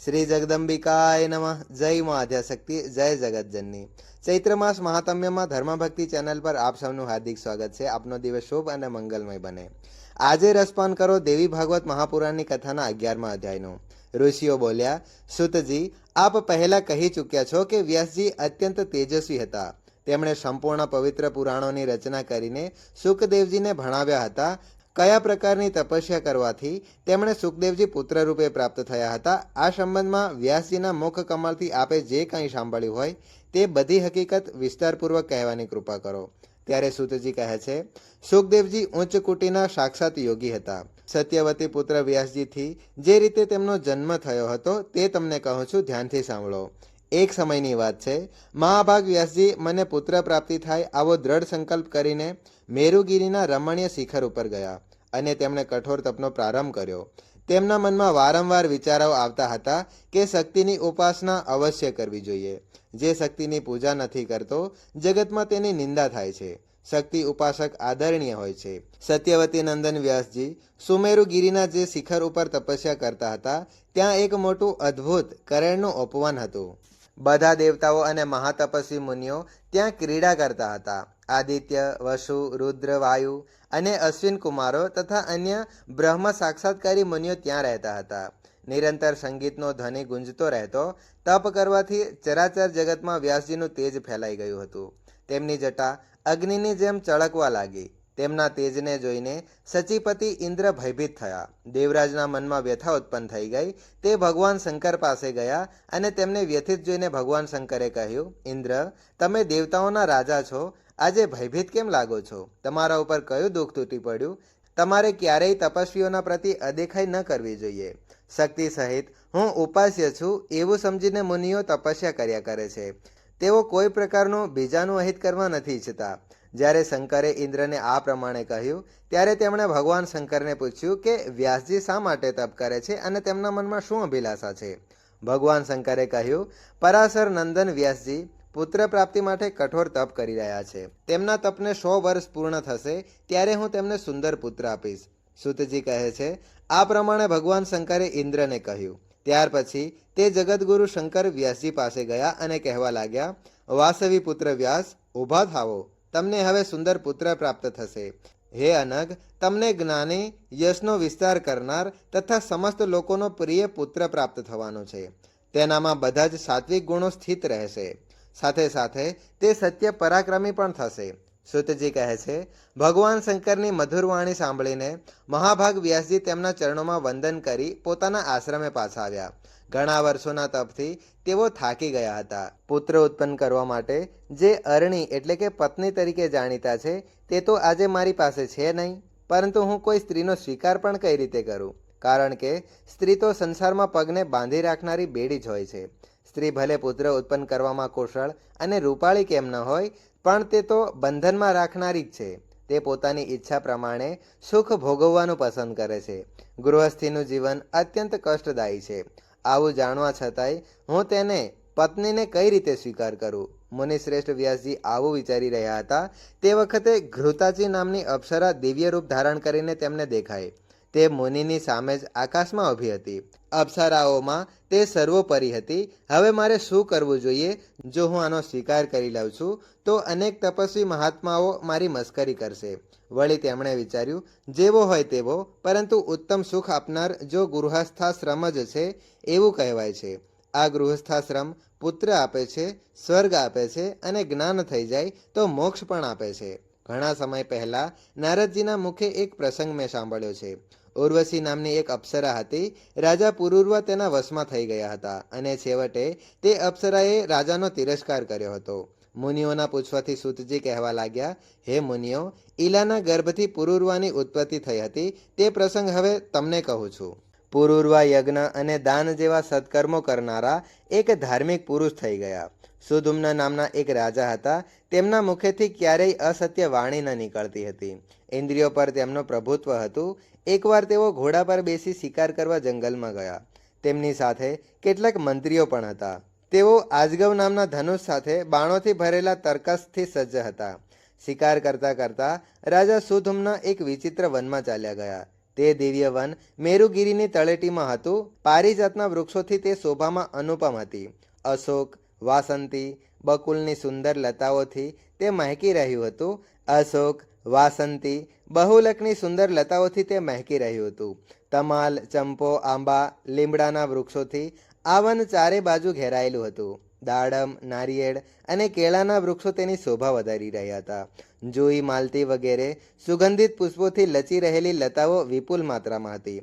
श्री जगदंबिकाय नमः। जय मां आद्याशक्ति, जय जगतजननी। चैत्र मास महात्म्य में धर्मभक्ति चैनल पर आप सबનું हार्दिक स्वागत है। आपनो दिवस शुभ और मंगलमय बने। આજે રસપાન કરો દેવી ભાગવત મહાપુરાણની કથાના 11મા અધ્યાયનો। ઋષિઓ બોલ્યા, સુતજી, આપ પહેલા કહી ચૂક્યા છો કે વ્યાસજી અત્યંત તેજસ્વી હતા। તેમણે સંપૂર્ણ પવિત્ર પુરાણોની રચના કરીને સુખદેવજીને ભણાવ્યા હતા। કયા પ્રકારની તપસ્યા કરવાથી તેમણે સુખદેવજી પુત્ર રૂપે પ્રાપ્ત થયા હતા, આ સંબંધમાં વ્યાસજીના મુખ કમળથી આપે જે કંઈ સાંભળ્યું હોય તે બધી હકીકત વિસ્તારપૂર્વક કહેવાની કૃપા કરો। ત્યારે સુતજી કહે છે, સુખદેવજી ઉચ્ચ કુટીના સાક્ષાત યોગી હતા। સત્યવતી પુત્ર વ્યાસજીથી જે રીતે તેમનો જન્મ થયો હતો તે તમને કહું છું, ધ્યાનથી સાંભળો। એક સમયની વાત છે, મહાભાગ વ્યાસજી મને પુત્ર પ્રાપ્તિ થાય આવો દ્રઢ સંકલ્પ કરીને મેરુગીરીના રમણીય શિખર ઉપર ગયા અને તેમણે કઠોર તપનો પ્રારંભ કર્યો। તેમના મનમાં વારંવાર વિચારો આવતા હતા કે શક્તિની ઉપાસના અવશ્ય કરવી જોઈએ। જે શક્તિની પૂજા નથી કરતો જગતમાં તેની નિંદા થાય છે। શક્તિ ઉપાસક આદરણીય હોય છે। સત્યવતી નંદન વ્યાસજી સુમેરુગીરીના જે શિખર ઉપર તપસ્યા કરતા હતા ત્યાં એક મોટું અદ્ભુત કરેણનું ઉપવન હતું। બધા દેવતાઓ અને મહાતપસ્વી મુનિઓ ત્યાં ક્રીડા કરતા હતા। આદિત્ય, વસુ, રુદ્ર, વાયુ અને અશ્વિન કુમારો તથા અન્ય બ્રહ્મ સાક્ષાત્કારી મુનિઓ ત્યાં રહેતા હતા। નિરંતર સંગીતનો ધ્વનિ ગુંજતો રહેતો। તપ કરવાથી ચરાચર જગતમાં વ્યાસજીનું તેજ ફેલાઈ ગયું હતું। તેમની જટા અગ્નિની જેમ ચળકવા લાગી। તેમના તેજને જોઈને સચીપતિ ઇન્દ્ર ભયભીત થયા। દેવરાજના મનમાં વ્યથા ઉત્પન્ન થઈ ગઈ। તે ભગવાન શંકર પાસે ગયા અને તેમને વ્યથિત જોઈને ભગવાન શંકરે કહ્યું, ઇન્દ્ર, તમે દેવતાઓના રાજા છો, આજે ભયભીત કેમ લાગો છો? તમારા ઉપર કયું દુઃખ તૂટી પડ્યું? તમારે ક્યારેય તપસ્વીઓના પ્રતિ અદેખાઈ ન કરવી જોઈએ। શક્તિ સહિત હું ઉપાસ્ય છું એવું સમજીને મુનિઓ તપસ્યા કર્યા કરે છે। તેઓ કોઈ પ્રકારનું બીજાનું અહિત કરવા નથી ઈચ્છતા। જ્યારે શંકરે ઇન્દ્રને આ પ્રમાણે કહ્યું ત્યારે તેમણે ભગવાન શંકરને પૂછ્યું કે વ્યાસજી શા માટે તપ કરે છે અને તેમના મનમાં શું અભિલાષા છે? ભગવાન શંકરે કહ્યું, પરાશર નંદન વ્યાસજી પુત્ર પ્રાપ્તિ માટે કઠોર તપ કરી રહ્યા છે। તેમના તપને 100 વર્ષ પૂર્ણ થશે ત્યારે હું તેમને સુંદર પુત્ર આપીશ। સુતજી કહે છે, આ પ્રમાણે ભગવાન શંકરે ઇન્દ્રને કહ્યું। ત્યાર પછી તે જગતગુરુ શંકર વ્યાસજી પાસે ગયા અને કહેવા લાગ્યા, વાસવી પુત્ર વ્યાસ, ઊભા થાવો, તમને હવે સુંદર પુત્ર પ્રાપ્ત થશે। હે અનગ, તમને જ્ઞાની, યશનો વિસ્તાર કરનાર તથા સમસ્ત લોકોનો પ્રિય પુત્ર પ્રાપ્ત થવાનો છે। તેનામાં બધા જ સાત્વિક ગુણો સ્થિત રહેશે। સાથે સાથે તે સત્ય પરાક્રમી પણ થશે। સુતજી કહે છે, ભગવાન શંકરની મધુર વાણી સાંભળીને મહાભાગ વ્યાસજી તેમના ચરણોમાં વંદન કરી પોતાના આશ્રમે પાછા આવ્યા। ઘણા વર્ષોના તપથી તેઓ થાકી ગયા હતા। પુત્ર ઉત્પન્ન કરવા માટે જે અરણી એટલે કે પત્ની તરીકે જાણીતા છે તે તો આજે મારી પાસે છે નહીં, પરંતુ હું કોઈ સ્ત્રીનો સ્વીકાર પણ કઈ રીતે કરું? કારણ કે સ્ત્રી તો સંસારમાં પગને બાંધી રાખનારી બેડી જ હોય છે। સ્ત્રી ભલે પુત્ર ઉત્પન્ન કરવામાં કુશળ અને રૂપાળી કેમ ન હોય, પણ તે તો બંધનમાં રાખનારી જ છે। તે પોતાની ઈચ્છા પ્રમાણે સુખ ભોગવવાનું પસંદ કરે છે। ગૃહસ્થીનું જીવન અત્યંત કષ્ટદાયી છે। આવું જાણવા છતાંય હું તેને પત્નીને કઈ રીતે સ્વીકાર કરું? મુનિશ્રેષ્ઠ વ્યાસજી આવું વિચારી રહ્યા હતા તે વખતે ઘૃતાચી નામની અપ્સરા દિવ્ય રૂપ ધારણ કરીને તેમને દેખાઈ। તે મુનિની સામે જ આકાશમાં ઊભી હતી। અપ્સરાઓમાં તે સર્વોપરી હતી। હવે મારે શું કરવું જોઈએ? જો હું આનો સ્વીકાર કરી લઉં છું તો અનેક તપસ્વી મહાત્માઓ મારી મસ્કરી કરશે। વળી તેમણે વિચાર્યું, જેવો હોય તેવો, પરંતુ ઉત્તમ સુખ આપનાર જો ગૃહસ્થાશ્રમ જ છે એવું કહેવાય છે। આ ગૃહસ્થાશ્રમ પુત્ર આપે છે, સ્વર્ગ આપે છે અને જ્ઞાન થઈ જાય તો મોક્ષ પણ આપે છે। ઘણા સમય પહેલા નારદજીના મુખે એક પ્રસંગ મેં સાંભળ્યો છે। ઉર્વશી નામની એક અપ્સરા હતી। રાજા પુરુર્વા તેના વશમાં થઈ ગયા હતા અને છેવટે તે અપ્સરાએ રાજાનો તિરસ્કાર કર્યો હતો। મુનિઓના પૂછવાથી સુતજી કહેવા લાગ્યા, હે મુનિઓ, ઈલાના ગર્ભથી પુરુર્વાની ઉત્પત્તિ થઈ હતી તે પ્રસંગ હવે તમને કહું છું। પુરુર્વા યજ્ઞ અને દાન જેવા સત્કર્મો કરનારા એક ધાર્મિક પુરુષ થઈ ગયા। સુધુમ્ન નામના એક રાજા હતા। તેમના મુખેથી ક્યારેય અસત્ય વાણી ન નીકળતી હતી। ઇન્દ્રિયો પર તેમનું પ્રભુત્વ હતું। એકવાર તેઓ ઘોડા પર બેસી શિકાર કરવા જંગલમાં ગયા। તેમની સાથે કેટલાક મંત્રીઓ પણ હતા। તેઓ આજગવ નામના ધનુષ સાથે બાણોથી ભરેલા તર્કસથી સજ્જ હતા। શિકાર કરતા કરતા રાજા સુધુમ્ન એક વિચિત્ર વનમાં ચાલ્યા ગયા। તે દિવ્ય વન મેરુગીરીની તળેટીમાં હતું. પારિજાતના વૃક્ષોથી તે શોભામાં અનુપમ હતી. અશોક, વાસંતી, બકુલની સુંદર લતાઓથી તે મહેકી રહ્યું હતું. અશોક, વાસંતી, બહુલકની સુંદર લતાઓથી તે મહેકી રહ્યું હતું. તમાલ, ચંપો, આંબા, લીમડાના વૃક્ષોથી આ વન ચારે બાજુ ઘેરાયેલું હતું. દાડમ, નારિયેળ અને કેળાના વૃક્ષો તેની શોભા વધારી રહ્યા હતા. જુઈ, માલતી વગેરે સુગંધિત પુષ્પોથી લચી રહેલી લતાઓ વિપુલ માત્રામાં હતી.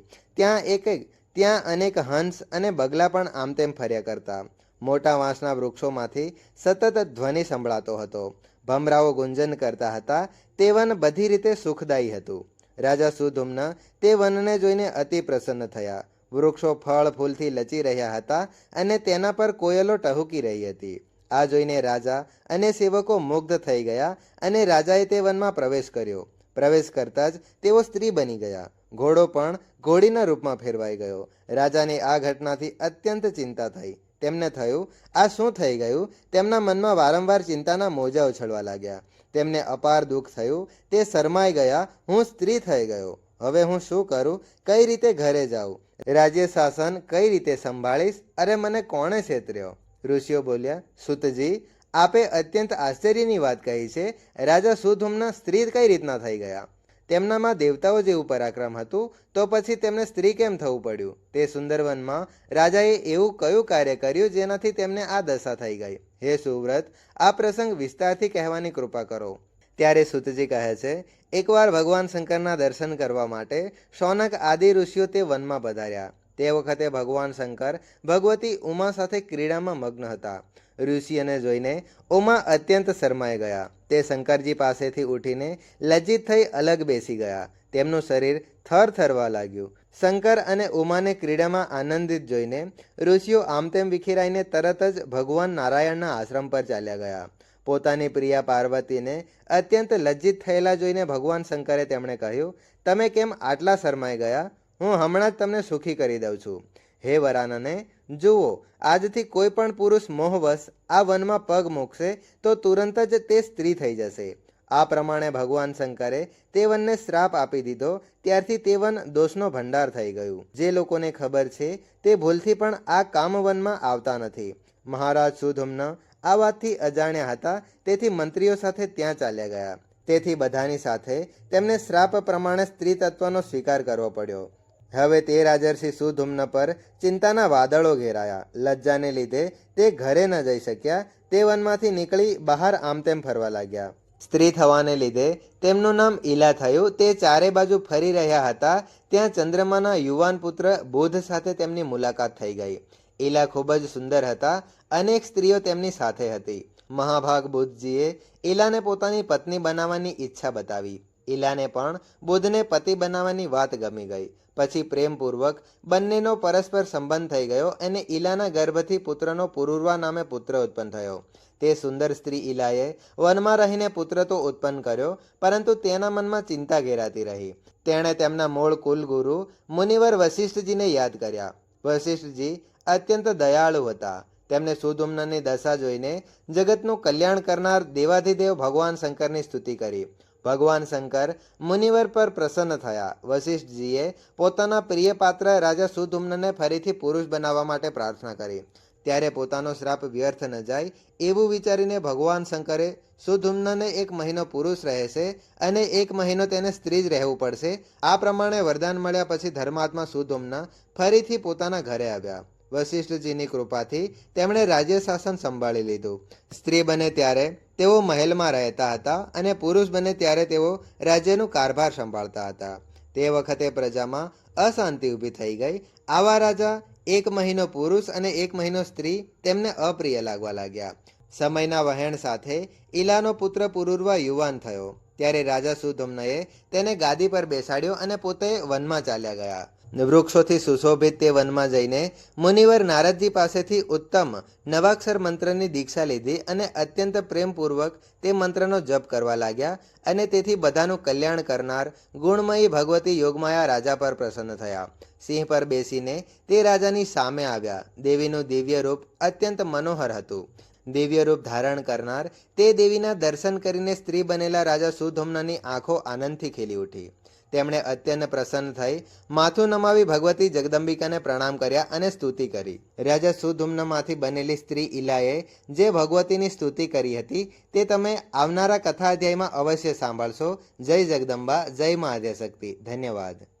ત્યાં અનેક હંસ અને બગલા પણ આમ તેમ ફર્યા કરતા. મોટા વાંસના વૃક્ષોમાંથી સતત ધ્વનિ સંભળાતો હતો. ભમરાઓ ગુંજન કરતા હતા. તે વન બધી રીતે સુખદાયી હતું. રાજા સુધુમ્ન તે વનને જોઈને અતિ પ્રસન્ન થયા. વૃક્ષો ફળ ફૂલથી લચી રહ્યા હતા અને તેના પર કોયલો ટહુકી રહી હતી. આ જોઈને રાજા અને સેવકો મુગ્ધ થઈ ગયા અને રાજાએ તે વનમાં પ્રવેશ કર્યો. પ્રવેશ કરતાં જ તેઓ સ્ત્રી બની ગયા. ઘોડો પણ ઘોડીના રૂપમાં ફેરવાઈ ગયો. રાજાને આ ઘટનાથી અત્યંત ચિંતા થઈ. તેમને થયું, આ શું થઈ ગયું? તેમના મનમાં વારંવાર ચિંતાના મોજા ઉછળવા લાગ્યા. તેમને અપાર દુઃખ થયું. તે શરમાઈ ગયા. હું સ્ત્રી થઈ ગયો. હવે હું શું કરું? કઈ રીતે ઘરે જાઉં? રાજ્ય શાસન કઈ રીતે સંભાળીશ? અરે મને કોણે છેતર્યો? ઋષિઓ બોલ્યા, સુતજી, આપે અત્યંત આશ્ચર્યની વાત કહી છે. રાજા સુધુમ્ન સ્ત્રી કઈ રીતના થઈ ગયા? તેમનામાં દેવતાઓ જેવું પરાક્રમ હતું, તો પછી તેમને સ્ત્રી કેમ થવું પડ્યું? તે સુંદરવનમાં રાજાએ એવું કયું કાર્ય કર્યું જેનાથી તેમને આ દશા થઈ ગઈ? હે સુવ્રત, આ પ્રસંગ વિસ્તારથી કહેવાની કૃપા કરો. ત્યારે સુતજી કહે છે, એકવાર ભગવાન શંકરના દર્શન કરવા માટે શૌનક આદિ ઋષિઓ તે વનમાં પધાર્યા. તે વખતે ભગવાન શંકર ભગવતી ઉમા સાથે ક્રીડામાં મગ્ન હતા. ઋષિઓને જોઈને ઉમા અત્યંત શરમાઈ ગયા. તે શંકરજી પાસેથી ઉઠીને લજ્જિત થઈ અલગ બેસી ગયા. તેમનું શરીર થર થરવા લાગ્યું. શંકર અને ઉમાને ક્રીડામાં આનંદિત જોઈને ઋષિઓ આમ તેમ વિખેરાઈને તરત જ ભગવાન નારાયણના આશ્રમ પર ચાલ્યા ગયા. પોતાની પ્રિયા પાર્વતીને અત્યંત લજ્જિત થયેલા જોઈને ભગવાન શંકરે તેમણે કહ્યું, તમે કેમ આટલા શરમાઈ ગયા? હું હમણાં જ તમને સુખી કરી દઉં છું. હે વરાનને, જુઓ, આજથી કોઈ પણ પુરુષ મોહવશ આ વનમાં પગ મૂકશે તો તુરંત જ તે સ્ત્રી થઈ જશે. આ પ્રમાણે ભગવાન શંકરે તે વનને શ્રાપ આપી દીધો. ત્યારથી તે વન દોષનો ભંડાર થઈ ગયું. જે લોકોને ખબર છે તે ભૂલથી પણ આ કામવનમાં આવતા નથી. મહારાજ સુધુમ્ન આ વાતથી અજાણ્યા હતા, તેથી મંત્રીઓ સાથે ત્યાં ચાલ્યા ગયા. તેથી બધાની સાથે તેમને શ્રાપ પ્રમાણે સ્ત્રી તત્વનો સ્વીકાર કરવો પડ્યો. હવે તે રાજર્ષિ સુધુમ્ન પર ચિંતાના વાદળો ઘેરાયા. લજ્જાને લીધે તે ઘરે ન જઈ શક્યા. તે વનમાંથી નીકળી બહાર આમ તેમ ફરવા લાગ્યા. સ્ત્રી થવાને લીધે તેમનું નામ ઈલા થયું. તે ચારે બાજુ ફરી રહ્યા હતા. ત્યાં ચંદ્રમાના યુવાન પુત્ર બુધ સાથે તેમની મુલાકાત થઈ ગઈ. ઈલા ખૂબ જ સુંદર હતા. અનેક સ્ત્રીઓ તેમની સાથે હતી. મહાભાગ બુદ્ધજીએ ઈલાને પોતાની પત્ની બનાવવાની ઈચ્છા બતાવી. ઈલાને પણ બુદ્ધને પતિ બનાવવાની વાત ગમી ગઈ. પછી પ્રેમપૂર્વક બંનેનો પરસ્પર સંબંધ થઈ ગયો અને ઈલાના ગર્ભથી પુત્રનો પુરુરવા નામે પુત્ર ઉત્પન્ન થયો. તે સુંદર સ્ત્રી ઈલાએ વનમાં રહીને પુત્ર તો ઉત્પન્ન કર્યો, પરંતુ તેના મનમાં ચિંતા ઘેરાતી રહી. તેણે તેમના મૂળ કુલગુરુ મુનિવર વશિષ્ઠજીને યાદ કર્યા. વશિષ્ઠજી અત્યંત દયાળુ હતા. તેમને સુધુમ્નની દશા જોઈને જગતનું કલ્યાણ કરનાર દેવાધિદેવ ભગવાન શંકરની સ્તુતિ કરી. ભગવાન શંકર મુનિવર પર પ્રસન્ન થયા. વશિષ્ઠજીએ પોતાના પ્રિય પાત્ર રાજા સુધુમ્નને ફરીથી પુરુષ બનાવવા માટે પ્રાર્થના કરી. ત્યારે પોતાનો શ્રાપ વ્યર્થ ન જાય એવું વિચારીને ભગવાન શંકરે સુધુમ્નને 1 મહિનો પુરુષ રહેશે અને 1 મહિનો તેને સ્ત્રી જ રહેવું પડશે. આ પ્રમાણે વરદાન મળ્યા પછી ધર્માત્મા સુધુમ્ન ફરીથી પોતાના ઘરે આવ્યા. વશિષ્ઠજીની કૃપાથી તેમણે રાજ્ય શાસન સંભાળી લીધું. સ્ત્રી બને ત્યારે તેઓ મહેલમાં રહેતા હતા અને પુરુષ બને ત્યારે તેઓ રાજ્યનું કારભાર સંભાળતા હતા. તે વખતે પ્રજામાં અશાંતિ ઊભી થઈ ગઈ. આવા રાજા 1 મહિનો પુરુષ અને 1 મહિનો સ્ત્રી તેમને અપ્રિય લાગવા લાગ્યા. સમયના વહેણ સાથે ઈલાનો પુત્ર પુરુરવા યુવાન થયો. ત્યારે રાજા સુધુમ્નએ તેને ગાદી પર બેસાડ્યો અને પોતે વનમાં ચાલ્યા ગયા. વૃક્ષોથી સુશોભિત તે વનમાં જઈને મુનિવર નારદજી પાસેથી ઉત્તમ નવાક્ષર મંત્રની દીક્ષા લીધી અને અત્યંત પ્રેમપૂર્વક તે મંત્રનો જપ કરવા લાગ્યા. અને તેથી બધાનું કલ્યાણ કરનાર ગુણમયી ભગવતી યોગમાયા રાજા પર પ્રસન્ન થયા. સિંહ પર બેસીને તે રાજાની સામે આવ્યા. દેવીનું દિવ્ય રૂપ અત્યંત મનોહર હતું. દિવ્ય રૂપ ધારણ કરનાર તે દેવીના દર્શન કરીને સ્ત્રી બનેલા રાજા સુધુમ્નની આંખો આનંદથી ખીલી ઉઠી. તેમણે અત્યંત પ્રસન્ન થઈ માથું નમાવી ભગવતી જગદંબિકાને પ્રણામ કર્યા અને સ્તુતિ કરી. રાજા સુધુમ્નમાંથી બનેલી સ્ત્રી ઈલાએ જે ભગવતીની સ્તુતિ કરી હતી તે તમે આવનારા કથા અધ્યાયમાં અવશ્ય સાંભળશો. જય જગદંબા, જય મા આદ્યશક્તિ. ધન્યવાદ.